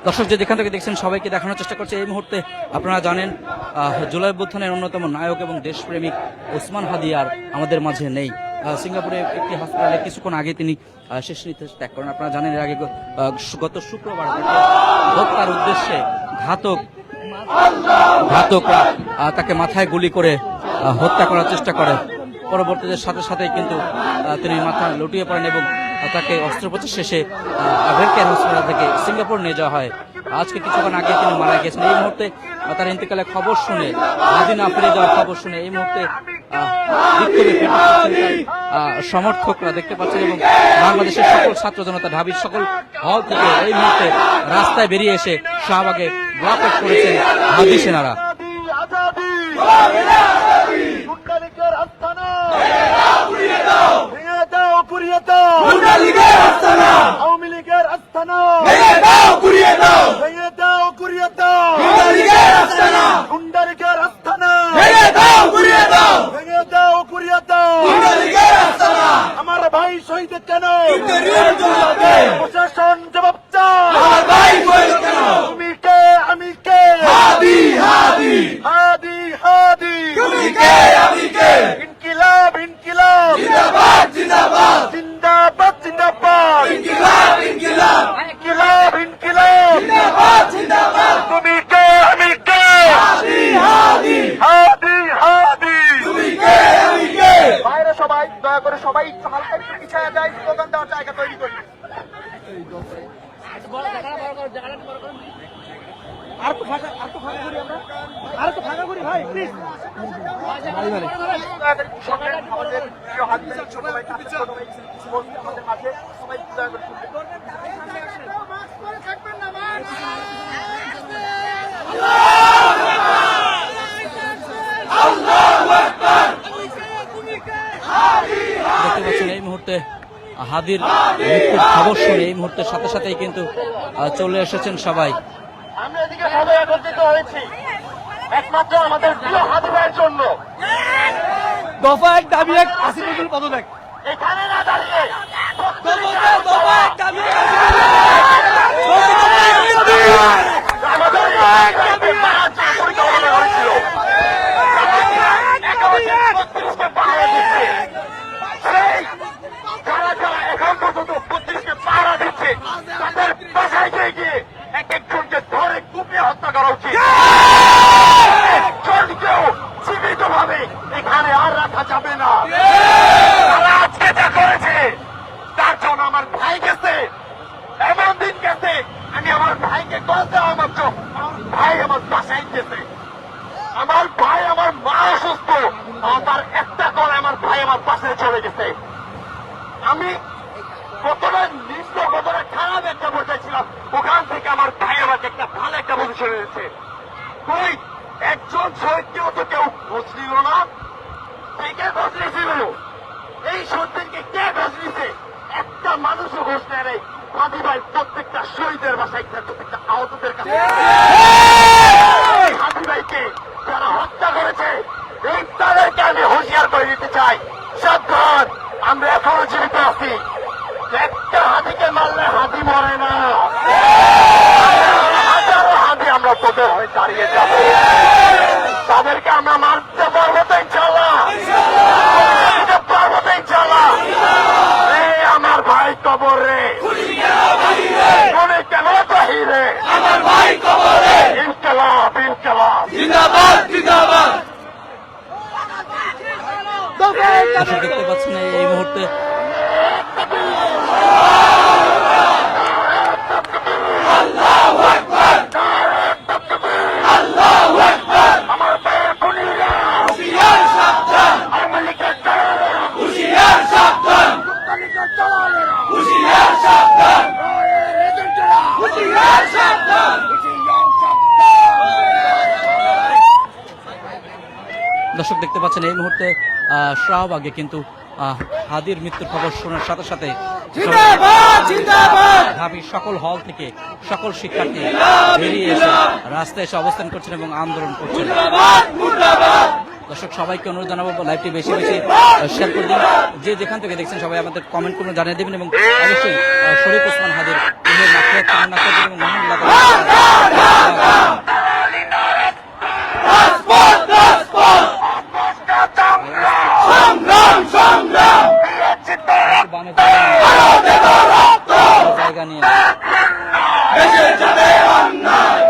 দর্শক যে যেখান থেকে দেখছেন সবাইকে দেখানোর চেষ্টা করছে এই মুহূর্তে আপনারা জানেন জুলাই অভ্যুত্থানের অন্যতম নায়ক এবং দেশপ্রেমিক ওসমান হাদি আর আমাদের মাঝে নেই। সিঙ্গাপুরে একটি হাসপাতালে কিছুক্ষণ আগে তিনি শেষ নিঃশ্বাস ত্যাগ করেন। আপনারা জানেন এর আগে গত শুক্রবার হত্যার উদ্দেশ্যে ঘাতকরা তাকে মাথায় গুলি করে হত্যা করার চেষ্টা করে। পরবর্তীতে সাথে সাথেই কিন্তু তিনি মাথা লুটিয়ে পড়েন এবং তাকে অস্ত্রোপচার শেষে রেড কেয়ার হসপিটাল থেকে সিঙ্গাপুর নিয়ে যাওয়া হয়। আজকে কিছুক্ষণ আগে তিনি মারা গেছেন। এই মুহূর্তে তার ইন্তেকালের খবর শুনে, হাদি না ফিরে যাওয়ার খবর শুনে এই মুহূর্তে সমর্থকরা দেখতে পাচ্ছেন এবং বাংলাদেশের সকল ছাত্র জনতা, ঢাবির সকল হল থেকে এই মুহূর্তে রাস্তায় বেরিয়ে এসে শাহবাগে ব্লকেট করেছেন হাদি সেনারা। আওয়ামী লীগের আস্তানা গুন্ডালিগের আস্তানা আমার ভাই শহীদ কেন প্রশাসন জবাব চায়। তুমি কে আমি কে হাদি হাদি হাদি হাদি তুমি কে আমি কে ইনকিলাব ইনকিলাব জিন্দাবাদ জিন্দাবাদ জিন্দাবাদ জিন্দাবাদ ইনকিলাব ইনকিলাব ইনকিলাব ইনকিলাব জিন্দাবাদ জিন্দাবাদ তুমি কে আমি কে হাদি হাদি হাদি হাদি তুমি কে আমি কে। বাইরে সবাই দয়া করে সবাই হালকা একটু পিছায়া যায়, স্লোগান দেওয়ার জায়গা তৈরি করি। আর তো ফাঁকা করি আমরা, আর তো ফাঁকা করি ভাই প্লিজ। আমাদের প্রিয় হাদি সবাই আমাদের মাঝে সবাই দয়া করে দেখতে পাচ্ছেন এই মুহূর্তে হাদির মৃত্যুর খবর শুনে এই মুহূর্তের সাথে সাথেই কিন্তু চলে এসেছেন সবাই। আমরা এদিকে সবাই একত্রিত হয়েছি একমাত্র আমাদের প্রিয় হাদি ভাইয়ের জন্য। দফা এক দাবি এক আসিফুল পদত্যাগ এখানে না দাঁড়িয়ে এখন পর্যন্ত 32কে পাহারা দিচ্ছে, তাদের বাসায় গিয়ে এক একজনকে ধরে কুপিয়ে হত্যা করা উচিত। একজনকেও জীবিত ভাবে এখানে আর রাখা যাবে না। তারা আজকে যা করেছে তার জন্য আমার ভাই গেছে, এমন দিন গেছে আমি আমার ভাইকে কল দেওয়া মাত্র আমার ভাই আমার বাসায় গেছে। আমার ভাই, আমার মা অসুস্থ, তার একটা কল আমার ভাই আমার বাসায় চলে গেছে। আমি কতটা নিঃস্ব, কতটা খারাপ একটা পর্যায়ে ছিলাম, ওখান থেকে আমার ভাই আমাকে একটা ভালো একটা পজিশনে এনেছে। তুই একজন শহীদকেও তো কেউ খোঁজ নিল না, কে খোঁজ নিয়েছিল? এই সত্যিকে কে খোঁজ নিছে? একটা মানুষও খোঁজ নেয়। হাদি ভাই প্রত্যেকটা শহীদের বাসায়, প্রত্যেকটা আহতদের কাছে হাদি ভাইকে যারা হত্যা করেছে এই তাদেরকে আমি হুঁশিয়ার করে দিতে চাই, সাবধান, আমরা এখনো জীবিত আছি। একটা হাতিকে মারলে হাতি মরে না, হাজারো হাতি আমরা তোদের হয়ে দাঁড়িয়ে যাব, তাদেরকে আমরা মারতে পারবো তো ইনশাল্লাহ, পারবো তো ইনশাল্লাহ। এই আমার ভাই কবরে মনে কেন বাহিরে, আমার ভাই কবরে ইনকলাব ইনকলাব জিন্দাবাদ জিন্দাবাদ। দেখতে পাচ্ছেন এই মুহূর্তে দর্শক দেখতে পাচ্ছেন এই মুহূর্তে শাহবাগে কিন্তু হাদির মৃত্যুর খবর শোনার সাথে সাথে ঢাবির সকল হল থেকে সকল শিক্ষার্থী বেরিয়ে এসে রাস্তায় এসে অবস্থান করছেন এবং আন্দোলন করছেন। দর্শক সবাইকে অনুরোধ জানাবো লাইভটি বেশি বেশি শেয়ার করে দিন, যে যেখান থেকে দেখছেন সবাই আমাদের কমেন্ট করে জানিয়ে দেবেন এবং অবশ্যই শরীফ ওসমান হাদির মাগফিরাত কামনা করবেন এবং মহান আল্লাহ দেশের যাবে অন্যায়